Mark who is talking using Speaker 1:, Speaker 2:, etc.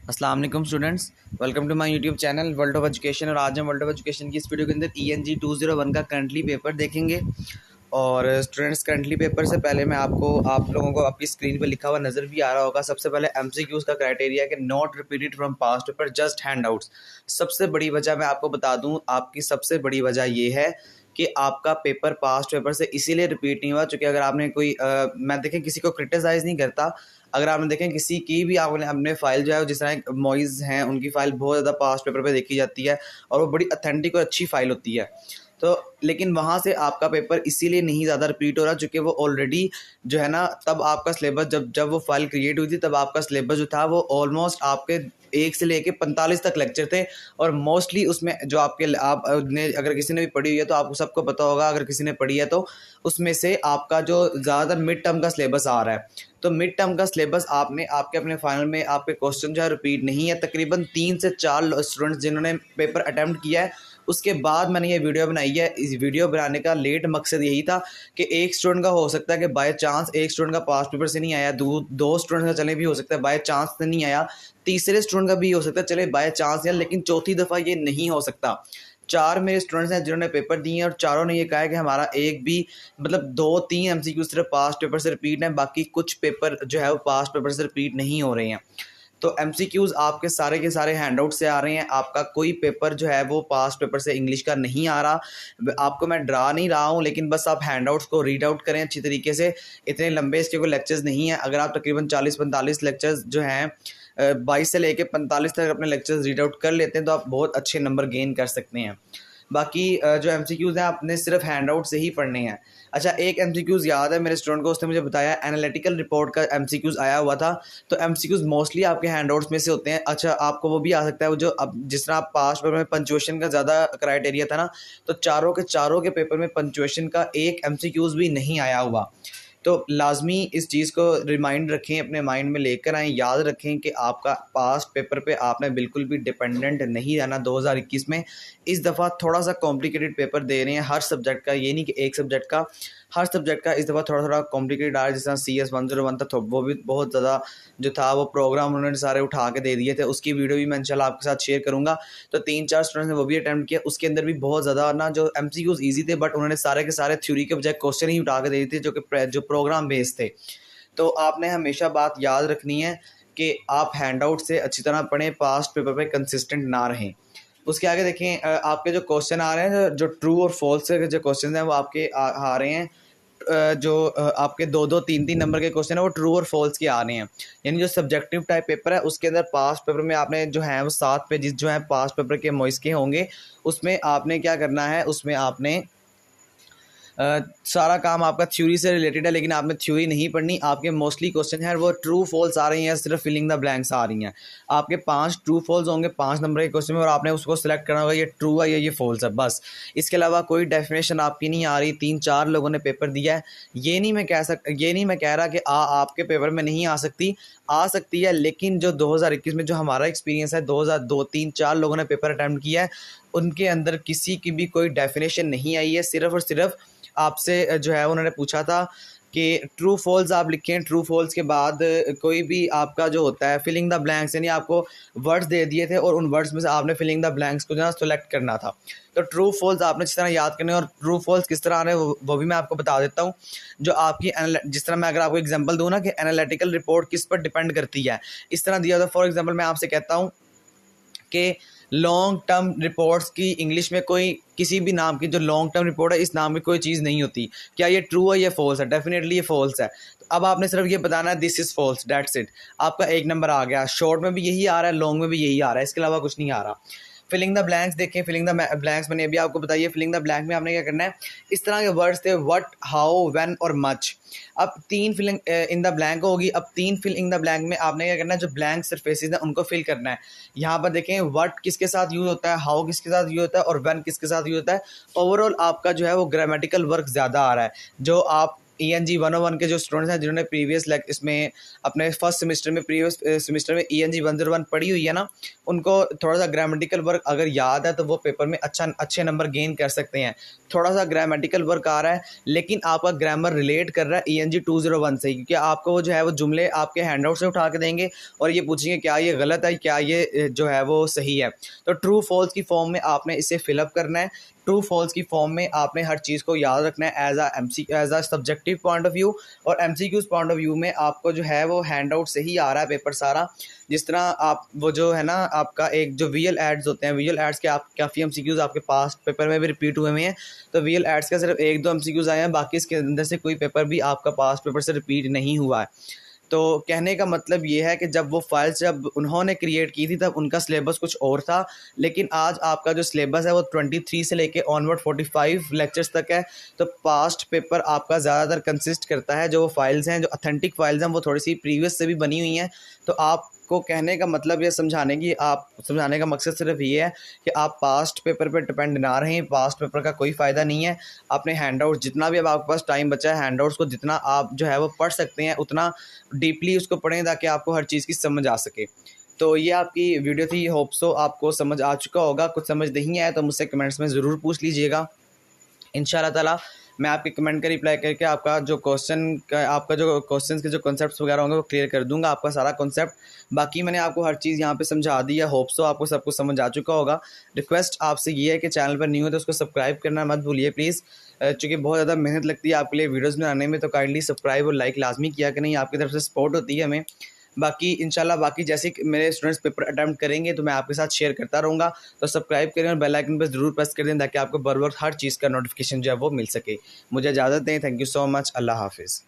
Speaker 1: अस्सलाम वालेकुम students, welcome to my YouTube channel world of education. और आज हम वर्ल्ड ऑफ एजुकेशन की इस वीडियो के अंदर ENG 201 का करंटली पेपर देखेंगे। और स्टूडेंट्स, करंटली पेपर से पहले मैं आप लोगों को आपकी स्क्रीन पर लिखा हुआ नज़र भी आ रहा होगा। सबसे पहले MCQs का क्राइटेरिया कि not repeated from past paper, just hand outs. सबसे बड़ी वजह मैं आपको बता दूँ, आपकी सबसे बड़ी वजह ये है कि आपका पेपर पास्ट पेपर से इसीलिए रिपीट नहीं हुआ क्योंकि अगर आपने कोई मैं देखें किसी को क्रिटिसाइज़ नहीं करता, अगर आपने देखें किसी की भी आपने अपने फाइल जो है जिस तरह मॉइज़ हैं उनकी फ़ाइल बहुत ज़्यादा पास्ट पेपर पे देखी जाती है और वो बड़ी अथेंटिक और अच्छी फ़ाइल होती है। तो लेकिन वहाँ से आपका पेपर इसीलिए नहीं ज़्यादा रिपीट हो रहा क्योंकि वो ऑलरेडी जो है ना, तब आपका सिलेबस जब वो फाइल क्रिएट हुई थी तब आपका सिलेबस जो था वो ऑलमोस्ट आपके 1 से लेके 45 तक लेक्चर थे। और मोस्टली उसमें जो आपने अगर किसी ने भी पढ़ी हुई है तो आपको सबको पता होगा, अगर किसी ने पढ़ी है तो उसमें से आपका जो ज़्यादातर मिड टर्म का सिलेबस आ रहा है। तो मिड टर्म का सिलेबस आपने आपके अपने फाइनल में आपके क्वेश्चन जो है रिपीट नहीं है। तकरीबन 3 से 4 स्टूडेंट्स जिन्होंने पेपर अटैम्प्ट किया है, उसके बाद मैंने ये वीडियो बनाई है। इस वीडियो बनाने का लेट मकसद यही था कि एक स्टूडेंट का हो सकता है कि बाय चांस एक स्टूडेंट का पास्ट पेपर से नहीं आया, दो स्टूडेंट का चले भी हो सकता है बाय चांस से नहीं आया, तीसरे स्टूडेंट का भी हो सकता है चले बाय चांस या, लेकिन चौथी दफ़ा ये नहीं हो सकता। 4 मेरे स्टूडेंट्स हैं जिन्होंने पेपर दिए हैं और चारों ने ये कहा है कि हमारा एक भी मतलब 2-3 MCQ सिर्फ पास्ट पेपर से रिपीट हैं, बाकी कुछ पेपर जो है वो पास्ट पेपर से रिपीट नहीं हो रहे हैं। तो MCQs आपके सारे के सारे हैंडआउट से आ रहे हैं। आपका कोई पेपर जो है वो पास्ट पेपर से इंग्लिश का नहीं आ रहा। आपको मैं डरा नहीं रहा हूँ, लेकिन बस आप हैंडआउट्स को रीड आउट करें अच्छी तरीके से। इतने लंबे इसके कोई लेक्चर्स नहीं हैं। अगर आप तकरीबन 40-45 लेक्चर्स जो हैं 22 से लेकर 45 तक अपने लेक्चर्स रीड आउट कर लेते हैं तो आप बहुत अच्छे नंबर गेन कर सकते हैं। बाकी जो MCQs हैं आपने सिर्फ हैंड आउट से ही पढ़ने हैं। अच्छा, एक MCQs याद है मेरे स्टूडेंट को, उसने मुझे बताया एनालिटिकल रिपोर्ट का MCQs आया हुआ था। तो MCQs मोस्टली आपके हैंड आउट्स में से होते हैं। अच्छा, आपको वो भी आ सकता है वो जो अब जिस तरह आप पास्ट पेपर में पंचुएशन का ज़्यादा क्राइटेरिया था ना, तो चारों के पेपर में पंचुएशन का एक MCQs भी नहीं आया हुआ। तो लाजमी इस चीज़ को रिमाइंड रखें, अपने माइंड में लेकर आएँ, याद रखें कि आपका पास्ट पेपर पे आपने बिल्कुल भी डिपेंडेंट नहीं रहना 2021 में। इस दफ़ा थोड़ा सा कॉम्प्लिकेटेड पेपर दे रहे हैं हर सब्जेक्ट का, ये नहीं कि एक सब्जेक्ट का, हर सब्जेक्ट का इस दफ़ा थोड़ा थोड़ा कॉम्प्लिकेटेड आ रहा है। जिस तरह CS 101 था तो वो भी बहुत ज़्यादा जो था वो प्रोग्राम उन्होंने सारे उठा के दे दिए थे। उसकी वीडियो भी मैं इंशाल्लाह आपके साथ शेयर करूँगा। तो 3-4 स्टूडेंट्स ने वो भी अटैम्प्ट किया। उसके अंदर भी बहुत ज़्यादा ना जो MCQs ईजी थे, बट उन्होंने सारे के सारे थ्योरी के बजाय क्वेश्चन ही उठा के दे दिए थे जो प्रोग्राम बेस्ड थे। तो आपने हमेशा बात याद रखनी है कि आप हैंडआउट से अच्छी तरह पढ़ें, पास्ट पेपर पे कंसिस्टेंट ना रहें। उसके आगे देखें, आपके जो क्वेश्चन आ रहे हैं, जो ट्रू और फॉल्स के जो क्वेश्चन हैं वो आपके आ रहे हैं। आपके 2-2, 3-3 नंबर के क्वेश्चन है वो ट्रू और फॉल्स के आ रहे हैं। यानी जो सब्जेक्टिव टाइप पेपर है उसके अंदर पास्ट पेपर में आपने जो है वो 7 पेजेस जो है पास्ट पेपर के मॉइस के होंगे। उसमें आपने क्या करना है, उसमें आपने सारा काम आपका थ्योरी से रिलेटेड है, लेकिन आपने थ्योरी नहीं पढ़नी। आपके मोस्टली क्वेश्चन है वो ट्रू फॉल्स आ रही हैं, सिर्फ फिलिंग द ब्लैंक्स आ रही हैं। आपके 5 ट्रू फॉल्स होंगे 5 नंबर के क्वेश्चन में, और आपने उसको सिलेक्ट करना होगा ये ट्रू है या ये फॉल्स है, बस। इसके अलावा कोई डेफिनेशन आपकी नहीं आ रही। 3-4 लोगों ने पेपर दिया है, ये नहीं मैं कह रहा कि आपके पेपर में नहीं आ सकती है, लेकिन जो 2021 में जो हमारा एक्सपीरियंस है, 2002-3-4 लोगों ने पेपर अटैम्प्ट किया है, उनके अंदर किसी की भी कोई डेफिनेशन नहीं आई है। सिर्फ और सिर्फ आपसे जो है उन्होंने पूछा था कि ट्रू फॉल्स आप लिखें, ट्रू फॉल्स के बाद कोई भी आपका जो होता है फिलिंग द ब्लैंक्स, यानी आपको वर्ड्स दे दिए थे और उन वर्ड्स में से आपने फिलिंग द ब्लैंक्स को जो है सेलेक्ट करना था। तो ट्रू फॉल्स आपने जिस तरह याद करने, और ट्रू फॉल्स किस तरह आ रहे हैं वो भी मैं आपको बता देता हूँ। जो आपकी जिस तरह मैं अगर आपको एग्जांपल दूँ ना कि एनालिटिकल रिपोर्ट किस पर डिपेंड करती है, इस तरह दिया था। फॉर एग्जांपल मैं आपसे कहता हूँ कि लॉन्ग टर्म रिपोर्ट्स की इंग्लिश में कोई किसी भी नाम की जो लॉन्ग टर्म रिपोर्ट है, इस नाम की कोई चीज़ नहीं होती। क्या ये ट्रू है या फॉल्स है? डेफिनेटली ये फॉल्स है। तो अब आपने सिर्फ ये बताना है this is false, that's it. आपका 1 नंबर आ गया। शॉर्ट में भी यही आ रहा है, लॉन्ग में भी यही आ रहा है, इसके अलावा कुछ नहीं आ रहा। फिलिंग द ब्लैंक्स देखें, फिलिंग द ब्लैंक्स मैंने अभी आपको बताइए। फिलिंग द ब्लैंक में आपने क्या करना है, इस तरह के वर्ड्स थे व्हाट, हाउ, व्हेन और मच। अब 3 फिलिंग इन द ब्लैंक होगी। अब 3 फिलिंग द ब्लैंक में आपने क्या करना है, जो ब्लैंक सरफेसेस हैं उनको फिल करना है। यहाँ पर देखें व्हाट किसके साथ यूज होता है, हाउ किसके साथ यूज होता है और व्हेन किसके साथ यूज होता है। ओवरऑल आपका जो है वो ग्रामेटिकल वर्क ज़्यादा आ रहा है। जो आप ENG 101 के जो स्टूडेंट्स हैं जिन्होंने प्रीवियस इसमें अपने फर्स्ट सेमेस्टर में प्रीवियस सेमेस्टर में ENG 101 पढ़ी हुई है ना, उनको थोड़ा सा ग्रामेटिकल वर्क अगर याद है तो वो पेपर में अच्छे नंबर गेन कर सकते हैं। थोड़ा सा ग्रामेटिकल वर्क आ रहा है लेकिन आपका ग्रामर रिलेट कर रहा है ENG 201 से, क्योंकि आपको वो जो है वो जुमले आपके हैंडआउट से उठा के देंगे और ये पूछेंगे क्या ये गलत है, क्या ये जो है वो सही है। तो ट्रू फॉल्स की फॉर्म में आपने इसे फिलअप करना है। ट्रू फॉल्स की फॉर्म में आपने हर चीज़ को याद रखना है as a subjective point of view, और MCQs पॉइंट ऑफ व्यू में आपको जो है वो हैंड आउट से ही आ रहा है पेपर सारा। जिस तरह आप वो जो है ना आपका एक जो VL एड्स होते हैं, VL एड्स के आप काफ़ी MCQs आपके पास पेपर में भी रिपीट हुए हैं, तो VL एड्स का सिर्फ 1-2 MCQs आए हैं, बाकी इसके अंदर से कोई पेपर भी आपका पास पेपर से रिपीट नहीं हुआ है। तो कहने का मतलब ये है कि जब वो फाइल्स जब उन्होंने क्रिएट की थी तब उनका सिलेबस कुछ और था, लेकिन आज आपका जो सिलेबस है वो 23 से लेके ऑनवर्ड 45 लेक्चर्स तक है। तो पास्ट पेपर आपका ज़्यादातर कंसिस्ट करता है, जो फाइल्स हैं जो ऑथेंटिक फाइल्स हैं वो थोड़ी सी प्रीवियस से भी बनी हुई हैं। तो आपको कहने का मतलब ये समझाने का मकसद सिर्फ ये है कि आप पास्ट पेपर पे डिपेंड ना रहें। पास्ट पेपर का कोई फ़ायदा नहीं है। अपने हैंडआउट जितना भी अब आपके पास टाइम बचा है, हैंडआउट्स को जितना आप जो है वो पढ़ सकते हैं उतना डीपली उसको पढ़ें ताकि आपको हर चीज़ की समझ आ सके। तो ये आपकी वीडियो थी, होप सो आपको समझ आ चुका होगा। कुछ समझ नहीं आया तो मुझसे कमेंट्स में ज़रूर पूछ लीजिएगा। इंशाल्लाह ताला मैं आपके कमेंट का रिप्लाई करके आपका जो क्वेश्चन के जो कॉन्सेप्ट्स वगैरह होंगे वो क्लियर कर दूंगा, आपका सारा कॉन्सेप्ट। बाकी मैंने आपको हर चीज़ यहाँ पे समझा दी है, होप सो आपको सब कुछ समझ आ चुका होगा। रिक्वेस्ट आपसे ये है कि चैनल पर न्यू है तो उसको सब्सक्राइब करना मत भूलिए प्लीज़, चूँकि बहुत ज़्यादा मेहनत लगती है आपके लिए वीडियोज़ बनाने में, तो काइंडली सब्सक्राइब और लाइक लाजमी किया कि नहीं, आपकी तरफ से सपोर्ट होती है हमें। बाकी इंशाल्लाह बाकी जैसे मेरे स्टूडेंट्स पेपर अटैम्प्ट करेंगे तो मैं आपके साथ शेयर करता रहूँगा। तो सब्सक्राइब करें और बेल आइकन पर ज़रूर प्रेस कर दें ताकि आपको बर वक्त हर चीज़ का नोटिफिकेशन जो है वो मिल सके। मुझे इजाज़त दें। Thank you so much. अल्लाह हाफिज़।